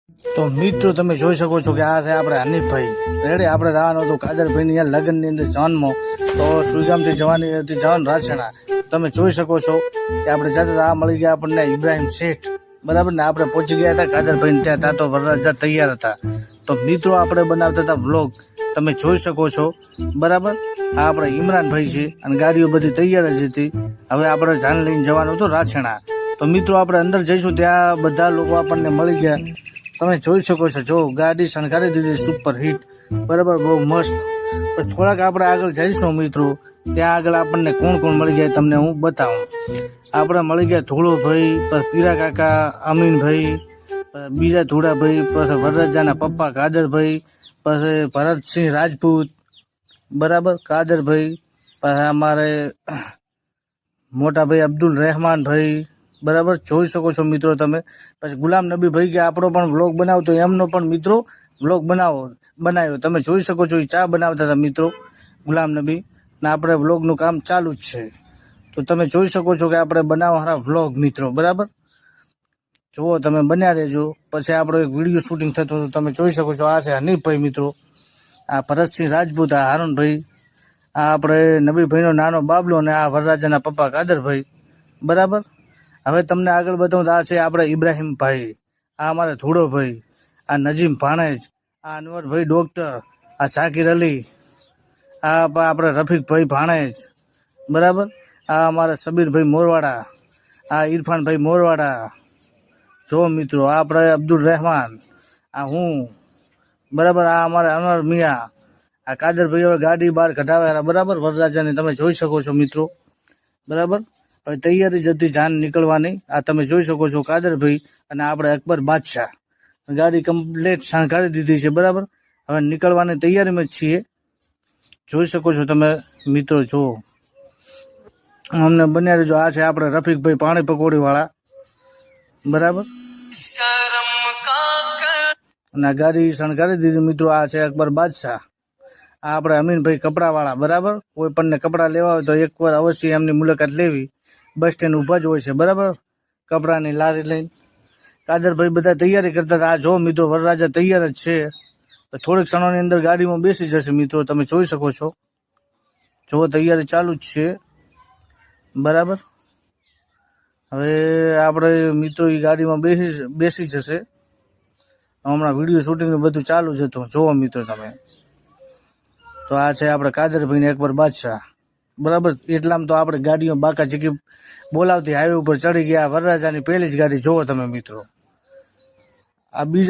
તો મિત્રો તમે જોઈ શકો છો કે આ છે આપણે હનીફભાઈ રેડી. આપણે જવાનું હતું કાદરભાઈની લગ્નની અંદર જન્મો, તો સુઈગામથી જવાનું રાસણા. તમે જોઈ શકો છો કે આપણે જતા આ મળી ગયા આપણને ઇબ્રાહિમ શેઠ, બરાબર ને. આપણે પહોંચી ગયા હતા કાદરભાઈ ત્યાં, ત્યાં તો વરરાજા તૈયાર હતા. તો મિત્રો આપણે બનાવતા હતા વ્લોગ, તમે જોઈ શકો છો, બરાબર. આ આપણે ઇમરાનભાઈ છે અને ગાડીઓ બધી તૈયાર જ હતી. હવે આપણે જાન લઈને જવાનું હતું રાછણા. તો મિત્રો આપણે અંદર જઈશું, ત્યાં બધા લોકો આપણને મળી ગયા. તમે જોઈ શકો છો, જો ગાડી શણગારી દીધી સુપર હિટ, બરાબર, બહુ મસ્ત. પછી થોડાક આપણે આગળ જઈશું મિત્રો, ત્યાં આગળ આપણને કોણ કોણ મળી ગયા તમને હું બતાવું. આપણે મળી ગયા ધોળોભાઈ, પછી પીરા કાકા, અમીનભાઈ, બીજા ધોળાભાઈ, પછી વરરાજાના પપ્પા કાદરભાઈ, પછી ભરતસિંહ રાજપૂત, બરાબર, કાદરભાઈ, પછી અમારે મોટાભાઈ અબ્દુલ રહેમાનભાઈ, બરાબર. જોઈ શકો છો મિત્રો તમે. પછી ગુલામ નબી ભાઈ કે આપણો પણ વ્લોગ બનાવતો, એમનો પણ મિત્રો વ્લોગ બનાવ્યો. તમે જોઈ શકો છો, એ ચા બનાવતા હતા મિત્રો ગુલામ નબી, ને આપણે વ્લોગનું કામ ચાલુ જ છે. તો તમે જોઈ શકો છો કે આપણે બનાવવાના વ્લોગ મિત્રો, બરાબર. જુઓ તમે બન્યા રહેજો. પછી આપણો એક વિડીયો શૂટિંગ થતું હતું, તમે જોઈ શકો છો. આ છે હનીફભાઈ મિત્રો, આ ભરતસિંહ રાજપૂત, આ હારૂનભાઈ, આ આપણે નબીભાઈનો નાનો બાબલો, અને આ વરરાજાના પપ્પા કાદરભાઈ, બરાબર. હવે તમને આગળ બતાવું, આ છે આપણે ઇબ્રાહિમભાઈ, આ અમારે ધોળોભાઈ, આ નજીમ ભાણેજ, આ અનવરભાઈ ડૉક્ટર, આ શાકિર અલી, આ આપણે રફીકભાઈ ભાણેજ, બરાબર. આ અમારા સબીરભાઈ મોરવાડા, આ ઇરફાનભાઈ મોરવાડા. જો મિત્રો, આ આપણે અબ્દુલ રહેમાન, આ હું, બરાબર. આ અમારા અનવર મિયા, આ કાદરભાઈ હવે ગાડી બહાર કઢાવ્યા, બરાબર, વરરાજાને તમે જોઈ શકો છો મિત્રો, બરાબર. હવે તૈયારી જ હતી જાન નીકળવાની. આ તમે જોઈ શકો છો કાદરભાઈ અને આપણે અકબર બાદશાહ, ગાડી કમ્પ્લીટ શણગારી દીધી છે, બરાબર. હવે નીકળવાની તૈયારીમાં જ છીએ, જોઈ શકો છો તમે મિત્રો. જો અમને બન્યા રહેજો. આ છે આપણે રફીકભાઈ પાણી પકોડીવાળા, બરાબર. અને આ ગાડી શણગારી દીધી મિત્રો. આ છે અકબર બાદશાહ, આ આપણે અમીનભાઈ કપડાવાળા, બરાબર. કોઈ પણને કપડાં લેવા હોય તો એકવાર અવશ્ય એમની મુલાકાત લેવી. બસ સ્ટેન્ડ ઊભા જ હોય છે, બરાબર, કપડાની લારી લઈને. કાદરભાઈ બધા તૈયારી કરતા હતા. આ જો મિત્રો, વરરાજા તૈયાર જ છે. થોડીક ક્ષણોની અંદર ગાડીમાં બેસી જશે મિત્રો, તમે જોઈ શકો છો. જો તૈયારી ચાલુ જ છે, બરાબર. હવે આપણે મિત્રો એ ગાડીમાં બેસી જશે. હમણાં વિડીયો શૂટિંગનું બધું ચાલુ જ હતું, જોવો મિત્રો તમે. તો આ છે આપણે કાદરભાઈને અકબર બાદશાહ, બરાબર. એટલામાં તો આપણે ગાડીઓ બાકા ચીકી બોલાવતી હાઈવે ઉપર ચડી ગયા. વરરાજાની પહેલી જ ગાડી જોવો તમે મિત્રો. આ બીજા